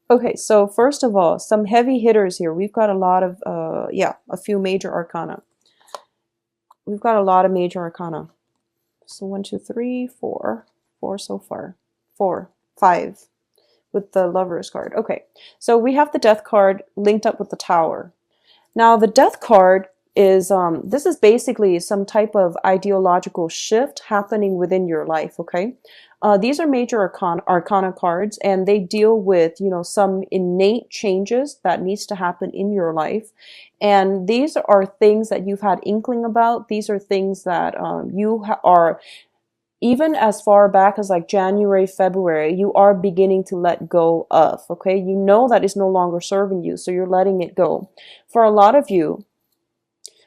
Okay, so first of all, some heavy hitters here. We've got a lot of, yeah, a few major arcana. We've got a lot of major arcana. So one, two, three, four. Four so far. Four, five with the Lovers card. Okay, so we have the Death card linked up with the Tower. Now, the Death card is, this is basically some type of ideological shift happening within your life, okay? These are major arcana cards, and they deal with, some innate changes that needs to happen in your life. And these are things that you've had inkling about. These are things that are, even as far back as like January, February, you are beginning to let go of, okay? You know that it's no longer serving you, so you're letting it go. For a lot of you,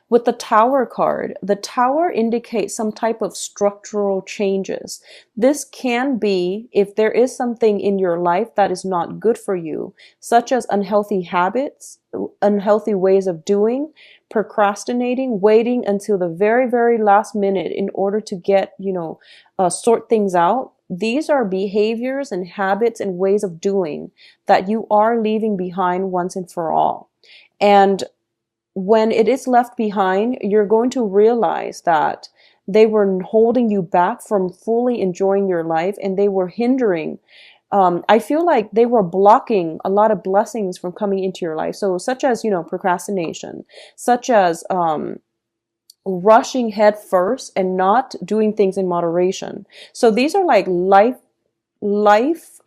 with the Tower card, the Tower indicates some type of structural changes. This can be if there is something in your life that is not good for you, such as unhealthy habits, unhealthy ways of doing, procrastinating, waiting until the very, very last minute in order to get, sort things out. These are behaviors and habits and ways of doing that you are leaving behind once and for all. And when it is left behind, you're going to realize that they were holding you back from fully enjoying your life, and they were hindering. I feel like they were blocking a lot of blessings from coming into your life. So, such as, procrastination, such as rushing head first and not doing things in moderation. So, these are like life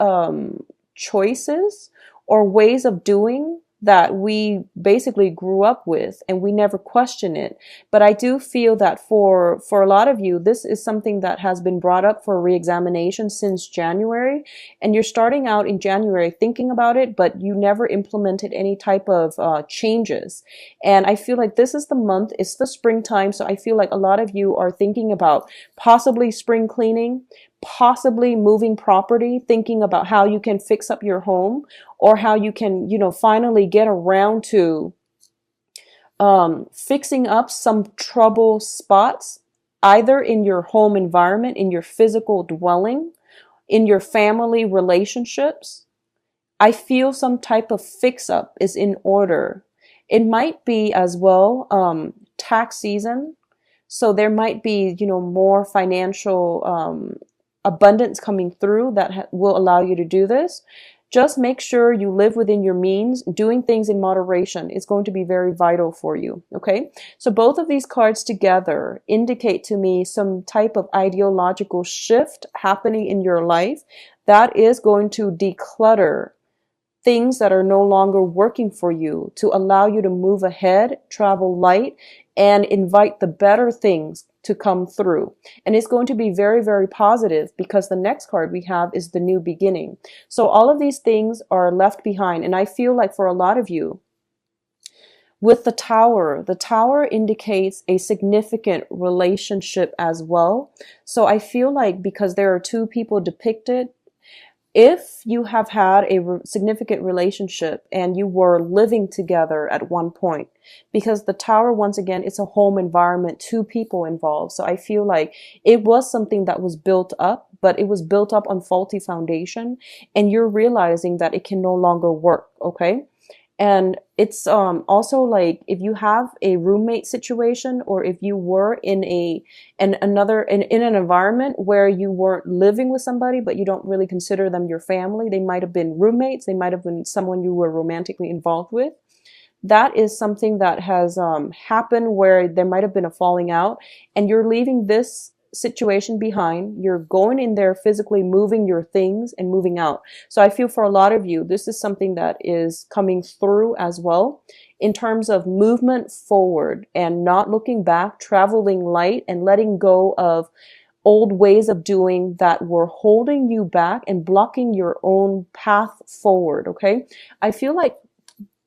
choices or ways of doing that we basically grew up with, and we never question it. But I do feel that for a lot of you, this is something that has been brought up for re-examination since January, and you're starting out in January thinking about it, but you never implemented any type of changes. And I feel like this is the month, it's the springtime, so I feel like a lot of you are thinking about possibly spring cleaning, possibly moving property, thinking about how you can fix up your home, or how you can, finally get around to fixing up some trouble spots, either in your home environment, in your physical dwelling, in your family relationships. I feel some type of fix up is in order. It might be as well tax season. So there might be, more financial abundance coming through that will allow you to do this. Just make sure you live within your means. Doing things in moderation is going to be very vital for you, okay? So both of these cards together indicate to me some type of ideological shift happening in your life that is going to declutter things that are no longer working for you to allow you to move ahead, travel light, and invite the better things to come through. And it's going to be very, very positive because the next card we have is the new beginning. So all of these things are left behind. And I feel like for a lot of you, with the Tower indicates a significant relationship as well. So I feel like because there are two people depicted, if you have had a significant relationship and you were living together at one point, because the Tower, once again, it's a home environment, two people involved. So I feel like it was something that was built up, but it was built up on faulty foundation, and you're realizing that it can no longer work. Okay. And it's also like if you have a roommate situation, or if you were in an environment where you weren't living with somebody, but you don't really consider them your family. They might have been roommates. They might have been someone you were romantically involved with. That is something that has happened where there might have been a falling out, and you're leaving this situation behind. You're going in there physically moving your things and moving out. So I feel for a lot of you, this is something that is coming through as well in terms of movement forward and not looking back, traveling light, and letting go of old ways of doing that were holding you back and blocking your own path forward. Okay. I feel like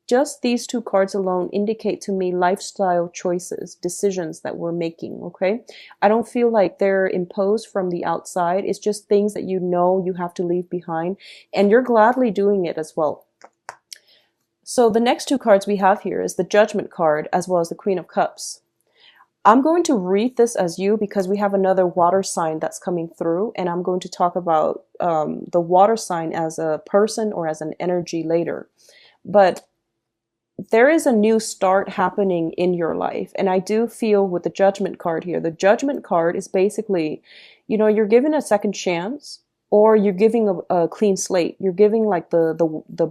just these two cards alone indicate to me lifestyle choices, decisions that we're making, okay? I don't feel like they're imposed from the outside. It's just things that you have to leave behind, and you're gladly doing it as well. So the next two cards we have here is the Judgment card as well as the Queen of Cups. I'm going to read this as you because we have another water sign that's coming through, and I'm going to talk about the water sign as a person or as an energy later. But there is a new start happening in your life. And I do feel with the judgment card here, the judgment card is basically, you're given a second chance, or you're giving a clean slate. You're giving like the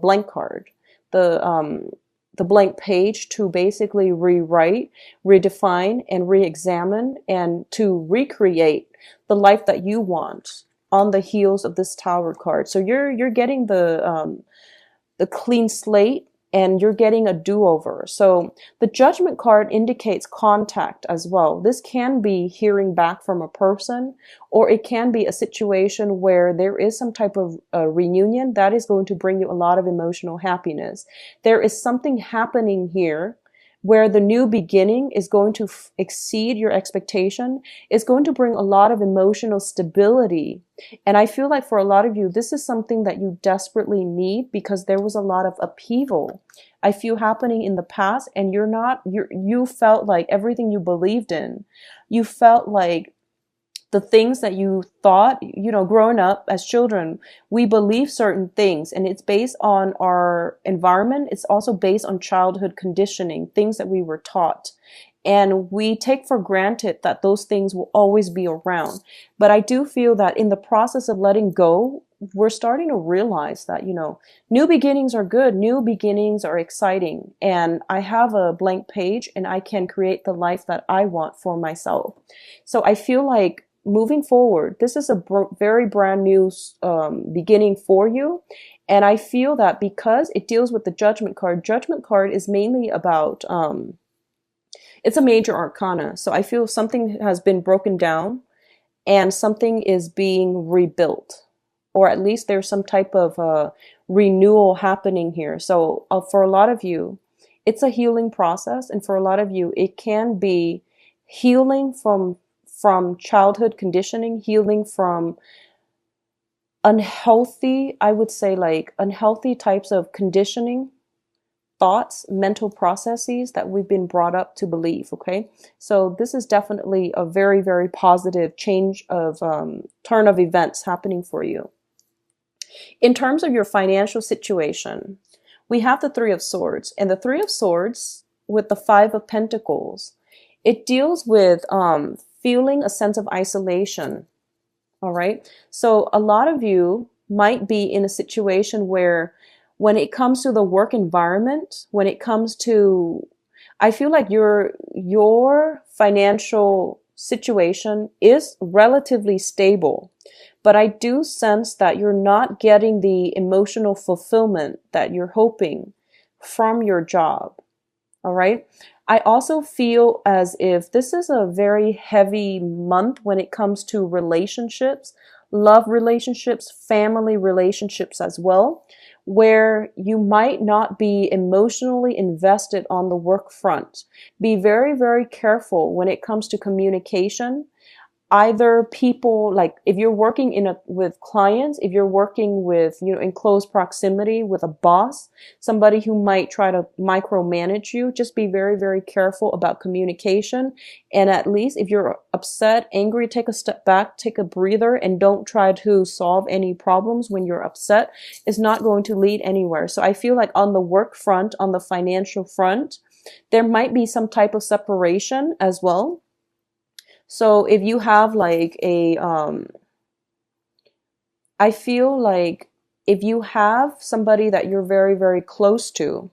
blank card, the blank page to basically rewrite, redefine, and re-examine, and to recreate the life that you want on the heels of this Tower card. So you're getting the clean slate, and you're getting a do-over. So the judgment card indicates contact as well. This can be hearing back from a person, or it can be a situation where there is some type of reunion that is going to bring you a lot of emotional happiness. There is something happening here where the new beginning is going to exceed your expectation. It's going to bring a lot of emotional stability. And I feel like for a lot of you, this is something that you desperately need, because there was a lot of upheaval I feel happening in the past, and you felt like everything you believed in, you felt like the things that you thought, growing up as children, we believe certain things, and it's based on our environment. It's also based on childhood conditioning, things that we were taught. And we take for granted that those things will always be around. But I do feel that in the process of letting go, we're starting to realize that, new beginnings are good. New beginnings are exciting. And I have a blank page, and I can create the life that I want for myself. So I feel like moving forward, this is a very brand new beginning for you. And I feel that because it deals with the judgment card is mainly about, it's a major arcana. So I feel something has been broken down and something is being rebuilt, or at least there's some type of renewal happening here. So for a lot of you, it's a healing process. And for a lot of you, it can be healing from childhood conditioning, healing from unhealthy, I would say, like unhealthy types of conditioning, thoughts, mental processes that we've been brought up to believe. Okay. So this is definitely a very, very positive change of turn of events happening for you. In terms of your financial situation, we have the Three of Swords, and the Three of Swords with the Five of Pentacles. It deals with feeling a sense of isolation. All right. So a lot of you might be in a situation where when it comes to the work environment, when it comes to, I feel like your financial situation is relatively stable, but I do sense that you're not getting the emotional fulfillment that you're hoping from your job. All right. I also feel as if this is a very heavy month when it comes to relationships, love relationships, family relationships as well, where you might not be emotionally invested on the work front. Be very, very careful when it comes to communication. Either people, like if you're working with clients, if you're working with, in close proximity with a boss, somebody who might try to micromanage you, just be very, very careful about communication. And at least if you're upset, angry, take a step back, take a breather, and don't try to solve any problems when you're upset. It's not going to lead anywhere. So I feel like on the work front, on the financial front, there might be some type of separation as well. So if you have like I feel like if you have somebody that you're very, very close to,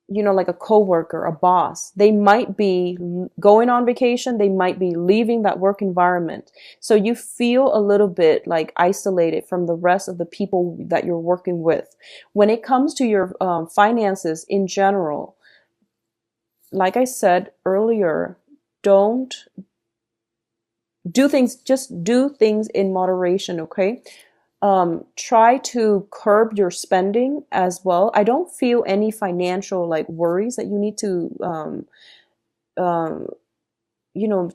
like a coworker, a boss, they might be going on vacation. They might be leaving that work environment. So you feel a little bit like isolated from the rest of the people that you're working with. When it comes to your finances in general, like I said earlier, just do things in moderation, okay? Try to curb your spending as well. I don't feel any financial like worries that you need to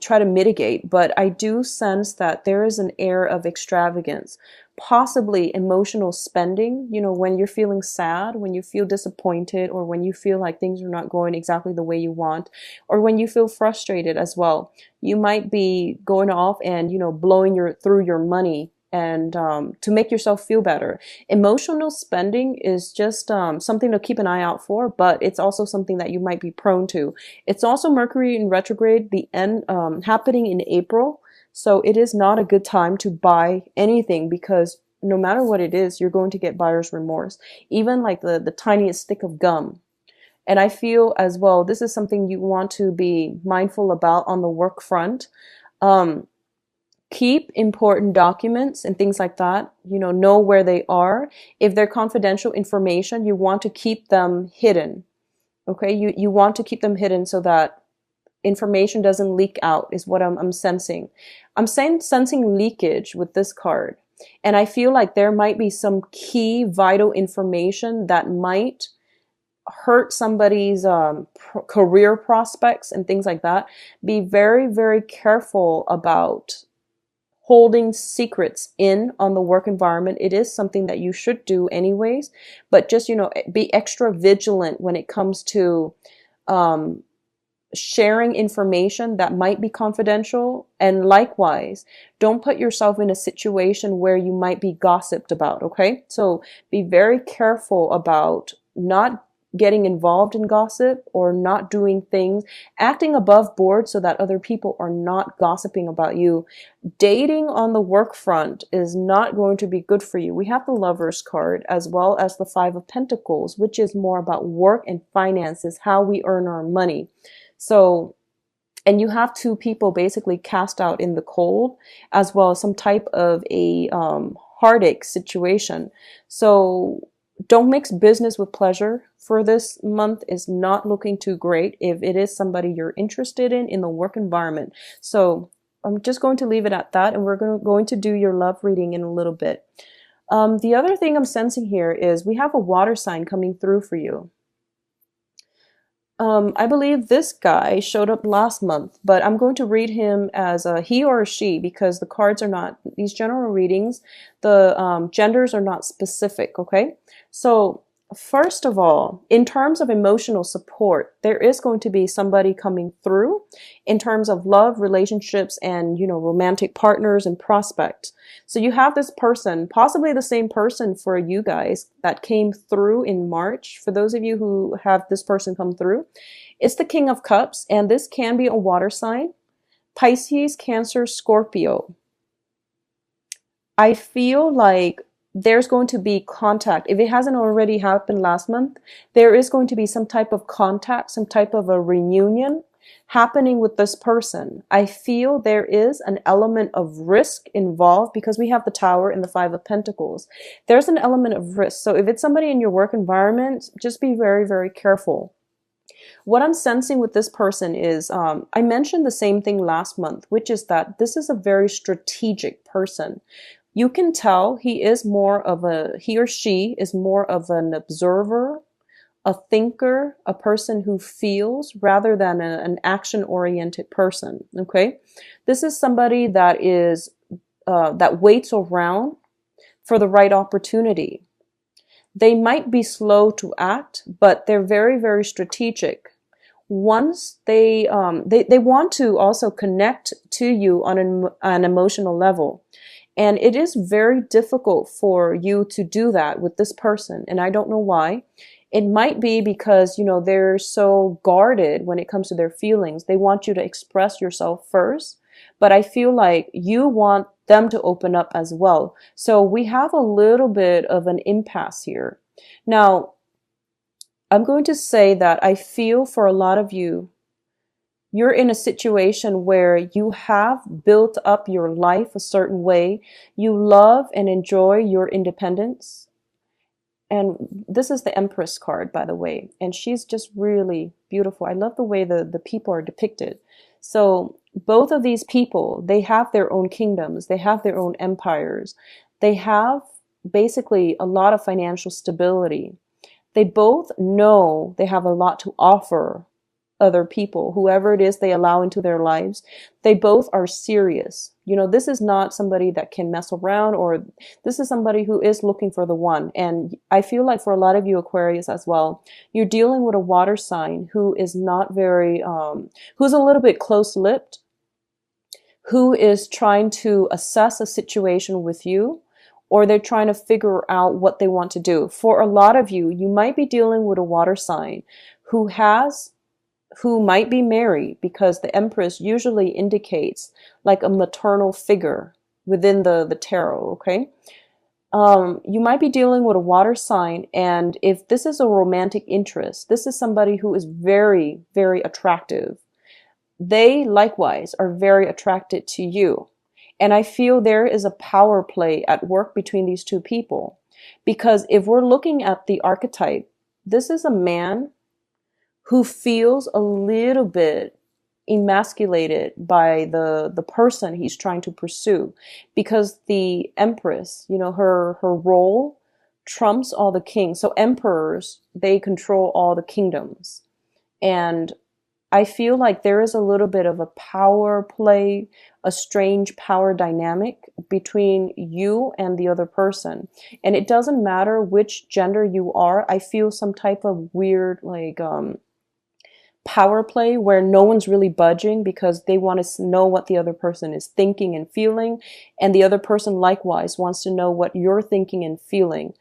try to mitigate, but I do sense that there is an air of extravagance, possibly emotional spending, when you're feeling sad, when you feel disappointed, or when you feel like things are not going exactly the way you want, or when you feel frustrated as well. You might be going off and, blowing through your money and to make yourself feel better. Emotional spending is just something to keep an eye out for, but it's also something that you might be prone to. It's also Mercury in retrograde, the end happening in April. So it is not a good time to buy anything because no matter what it is, you're going to get buyer's remorse. Even like the tiniest stick of gum. And I feel as well, this is something you want to be mindful about on the work front. Um, Keep important documents and things like that, know where they are. If they're confidential information, you want to keep them hidden. Okay, you want to keep them hidden so that information doesn't leak out is what I'm sensing. I'm sensing leakage with this card. And I feel like there might be some key vital information that might hurt somebody's career prospects and things like that. Be very, very careful about holding secrets in on the work environment. It is something that you should do anyways, but just, be extra vigilant when it comes to sharing information that might be confidential. And likewise, don't put yourself in a situation where you might be gossiped about, okay? So be very careful about not getting involved in gossip or not doing things, acting above board so that other people are not gossiping about you. Dating on the work front is not going to be good for you. We have the Lovers card as well as the Five of Pentacles, which is more about work and finances, how we earn our money. So, and you have two people basically cast out in the cold, as well as some type of a heartache situation. So don't mix business with pleasure for this month. Is not looking too great if it is somebody you're interested in the work environment. So I'm just going to leave it at that, and we're going to do your love reading in a little bit. The other thing I'm sensing here is we have a water sign coming through for you. I believe this guy showed up last month, but I'm going to read him as a he or a she because the cards are not, these general readings, the genders are not specific, okay? So first of all, in terms of emotional support, there is going to be somebody coming through in terms of love, relationships, and, romantic partners and prospects. So you have this person, possibly the same person for you guys that came through in March. For those of you who have this person come through, it's the King of Cups, and this can be a water sign. Pisces, Cancer, Scorpio. I feel like there's going to be contact. If it hasn't already happened last month, there is going to be some type of contact, some type of a reunion happening with this person. I feel there is an element of risk involved because we have the Tower and the Five of Pentacles. There's an element of risk. So if it's somebody in your work environment, just be very, very careful. What I'm sensing with this person is, I mentioned the same thing last month, which is that this is a very strategic person. You can tell he or she is more of an observer, a thinker, a person who feels rather than an action-oriented person, okay? This is somebody that is, that waits around for the right opportunity. They might be slow to act, but they're very, very strategic. Once they want to also connect to you on an emotional level. And it is very difficult for you to do that with this person. And I don't know why. It might be because, they're so guarded when it comes to their feelings. They want you to express yourself first. But I feel like you want them to open up as well. So we have a little bit of an impasse here. Now, I'm going to say that I feel for a lot of you, you're in a situation where you have built up your life a certain way. You love and enjoy your independence. And this is the Empress card, by the way. And she's just really beautiful. I love the way the people are depicted. So both of these people, they have their own kingdoms. They have their own empires. They have basically a lot of financial stability. They both know they have a lot to offer other people, whoever it is they allow into their lives, they both are serious. This is not somebody that can mess around, or this is somebody who is looking for the one. And I feel like for a lot of you Aquarius as well, you're dealing with a water sign who is not very, who's a little bit close-lipped, who is trying to assess a situation with you, or they're trying to figure out what they want to do. For a lot of you, you might be dealing with a water sign who might be married, because the Empress usually indicates like a maternal figure within the tarot, okay? You might be dealing with a water sign, and if this is a romantic interest, this is somebody who is very, very attractive. They likewise are very attracted to you. And I feel there is a power play at work between these two people. Because if we're looking at the archetype, this is a man who feels a little bit emasculated by the person he's trying to pursue, because the Empress, her role trumps all the kings. So emperors, they control all the kingdoms. And I feel like there is a little bit of a power play, a strange power dynamic between you and the other person. And it doesn't matter which gender you are. I feel some type of weird, like, power play where no one's really budging, because they want to know what the other person is thinking and feeling, and the other person likewise wants to know what you're thinking and feeling.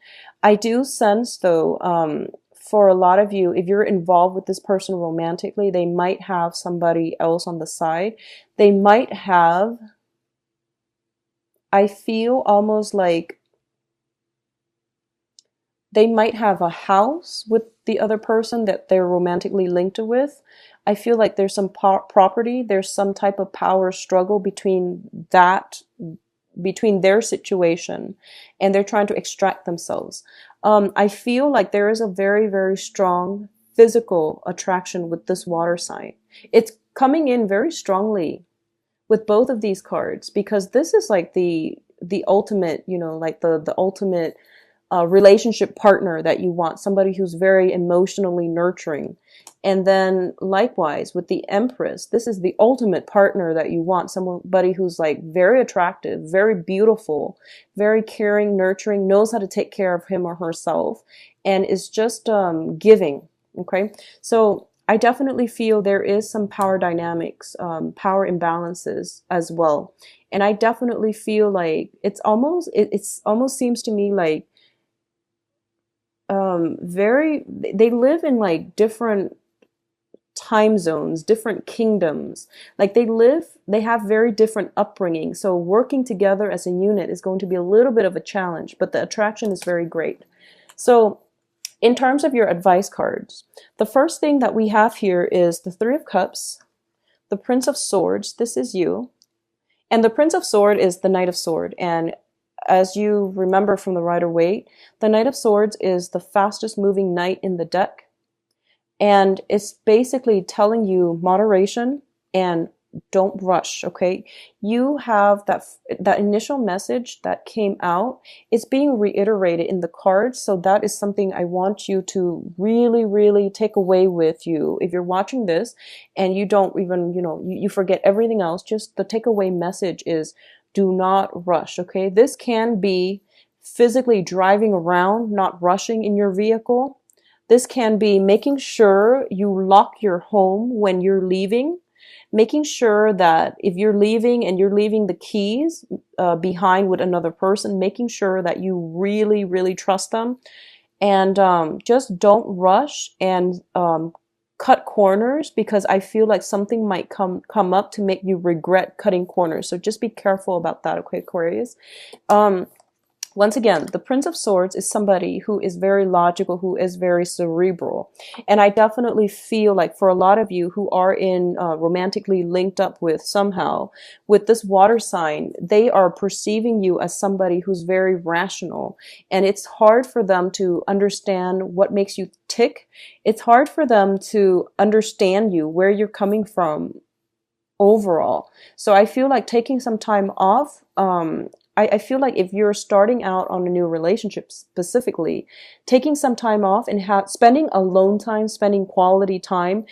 I do sense though, for a lot of you, if you're involved with this person romantically, they might have somebody else on the side. They might have, I feel almost like they might have a house with the other person that they're romantically linked with. I feel like there's some property, there's some type of power struggle between their situation, and they're trying to extract themselves. I feel like there is a very, very strong physical attraction with this water sign. It's coming in very strongly with both of these cards, because this is like the ultimate, like the ultimate relationship partner that you want, somebody who's very emotionally nurturing. And then likewise with the Empress, this is the ultimate partner that you want, somebody who's like very attractive, very beautiful, very caring, nurturing, knows how to take care of him or herself, and is just giving. Okay, so I definitely feel there is some power dynamics, power imbalances as well. And I definitely feel like it's almost seems to me like they live in like different time zones, different kingdoms. Like they have very different upbringing. So working together as a unit is going to be a little bit of a challenge, but the attraction is very great. So in terms of your advice cards, the first thing that we have here is the Three of Cups, the Prince of Swords. This is you. And the Prince of Swords is the Knight of Swords. And as you remember from the Rider-Waite, the Knight of Swords is the fastest moving knight in the deck. And it's basically telling you moderation and don't rush, okay? You have that initial message that came out. It's being reiterated in the cards. So that is something I want you to really, really take away with you. If you're watching this and you don't even, you forget everything else, just the takeaway message is do not rush, okay? This can be physically driving around, not rushing in your vehicle. This can be making sure you lock your home when you're leaving, making sure that if you're leaving and you're leaving the keys behind with another person, making sure that you really, really trust them. And just don't rush and cut corners, because I feel like something might come up to make you regret cutting corners. So just be careful about that, okay, Aquarius? Once again, the Prince of Swords is somebody who is very logical, who is very cerebral. And I definitely feel like for a lot of you who are in romantically linked up with somehow, with this water sign, they are perceiving you as somebody who's very rational. And it's hard for them to understand what makes you tick. It's hard for them to understand you, where you're coming from overall. So I feel like taking some time off, I feel like if you're starting out on a new relationship specifically, taking some time off and spending alone time, spending quality time,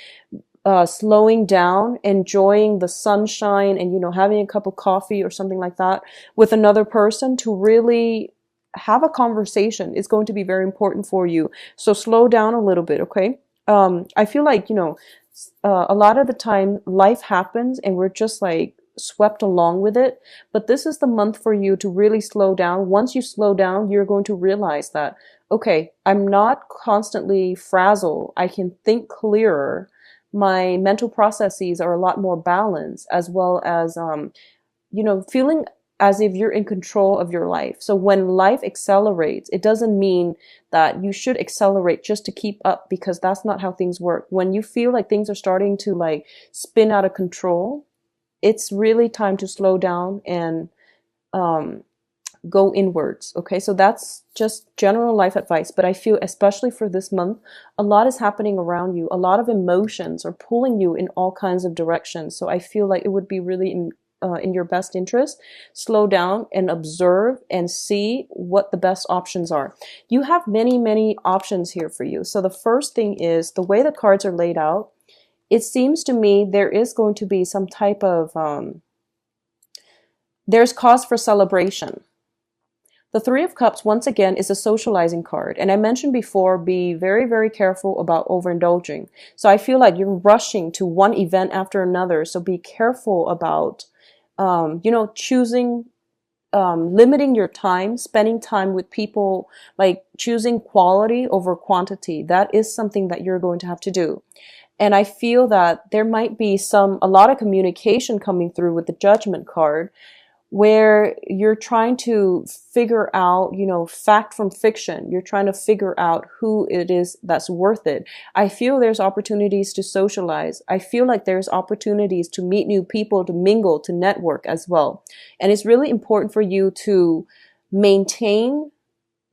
slowing down, enjoying the sunshine, and, having a cup of coffee or something like that with another person to really have a conversation is going to be very important for you. So slow down a little bit, okay? I feel like, a lot of the time life happens and we're just like swept along with it. But this is the month for you to really slow down. Once you slow down, you're going to realize that, okay, I'm not constantly frazzled. I can think clearer. My mental processes are a lot more balanced, as well as, feeling as if you're in control of your life. So when life accelerates, it doesn't mean that you should accelerate just to keep up, because that's not how things work. When you feel like things are starting to like spin out of control, it's really time to slow down and um, go inwards. Okay, so that's just general life advice. But I feel, especially for this month, a lot is happening around you. A lot of emotions are pulling you in all kinds of directions. So I feel like it would be really in your best interest, slow down and observe and see what the best options are. You have many, many options here for you. So the first thing is the way the cards are laid out. It seems to me there is going to be some type of, there's cause for celebration. The Three of Cups, once again, is a socializing card. And I mentioned before, be very, very careful about overindulging. So I feel like you're rushing to one event after another. So be careful about, choosing, limiting your time, spending time with people, like choosing quality over quantity. That is something that you're going to have to do. And I feel that there might be a lot of communication coming through with the Judgment card, where you're trying to figure out, fact from fiction. You're trying to figure out who it is that's worth it. I feel there's opportunities to socialize. I feel like there's opportunities to meet new people, to mingle, to network as well. And it's really important for you to maintain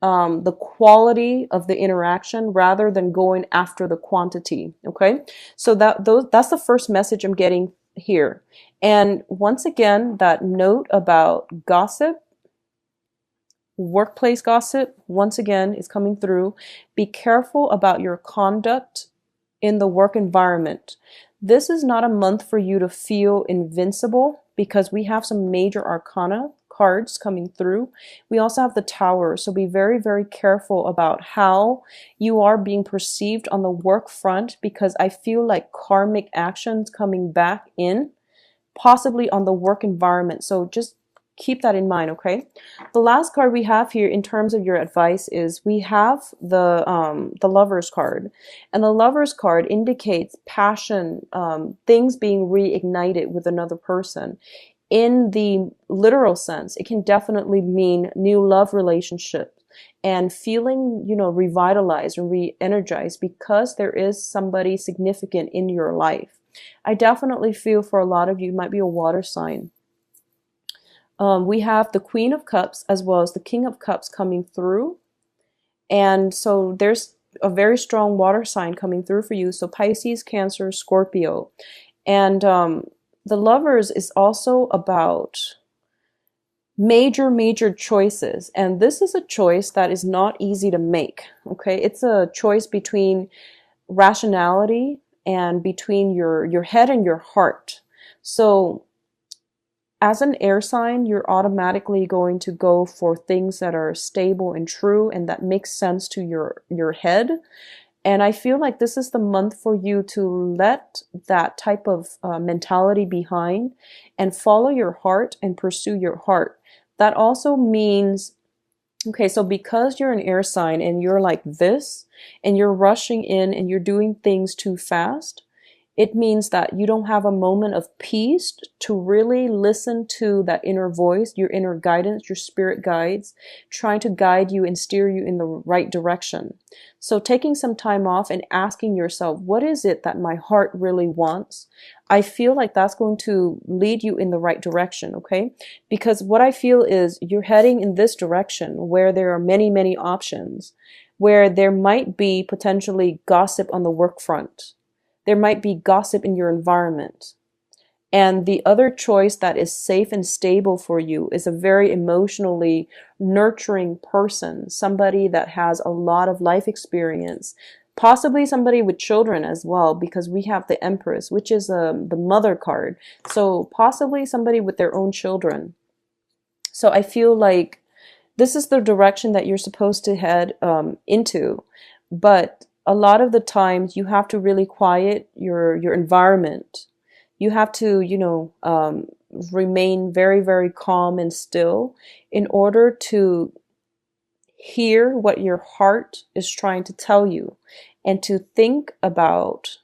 the quality of the interaction rather than going after the quantity. Okay, so that's the first message I'm getting here. And once again, that note about gossip, workplace gossip, once again is coming through. Be careful about your conduct in the work environment. This is not a month for you to feel invincible, because we have some major arcana cards coming through. We also have the Tower, so be very, very careful about how you are being perceived on the work front, because I feel like karmic actions coming back in, possibly on the work environment. So just keep that in mind, okay? The last card we have here in terms of your advice is we have the Lover's card. And the Lover's card indicates passion, things being reignited with another person. In the literal sense, it can definitely mean new love relationships and feeling, revitalized and re-energized because there is somebody significant in your life. I definitely feel for a lot of you, it might be a water sign. We have the Queen of Cups as well as the King of Cups coming through. And so there's a very strong water sign coming through for you. So Pisces, Cancer, Scorpio. And the Lovers is also about major choices. And this is a choice that is not easy to make. Okay, it's a choice between rationality and between your head and your heart. So as an air sign, you're automatically going to go for things that are stable and true and that make sense to your head. And I feel like this is the month for you to let that type of mentality behind and follow your heart and pursue your heart. That also means, okay, so because you're an air sign and you're like this, and you're rushing in and you're doing things too fast, it means that you don't have a moment of peace to really listen to that inner voice, your inner guidance, your spirit guides, trying to guide you and steer you in the right direction. So taking some time off and asking yourself, what is it that my heart really wants? I feel like that's going to lead you in the right direction, okay? Because what I feel is you're heading in this direction where there are many options, where there might be potentially gossip on the work front. There might be gossip in your environment. And the other choice that is safe and stable for you is a very emotionally nurturing person, somebody that has a lot of life experience, Possibly somebody with children as well, because we have the Empress, which is the mother card. So possibly somebody with their own children. So I feel like this is the direction that you're supposed to head into. But a lot of the times you have to really quiet your environment. You have to, remain very, very calm and still in order to hear what your heart is trying to tell you and to think about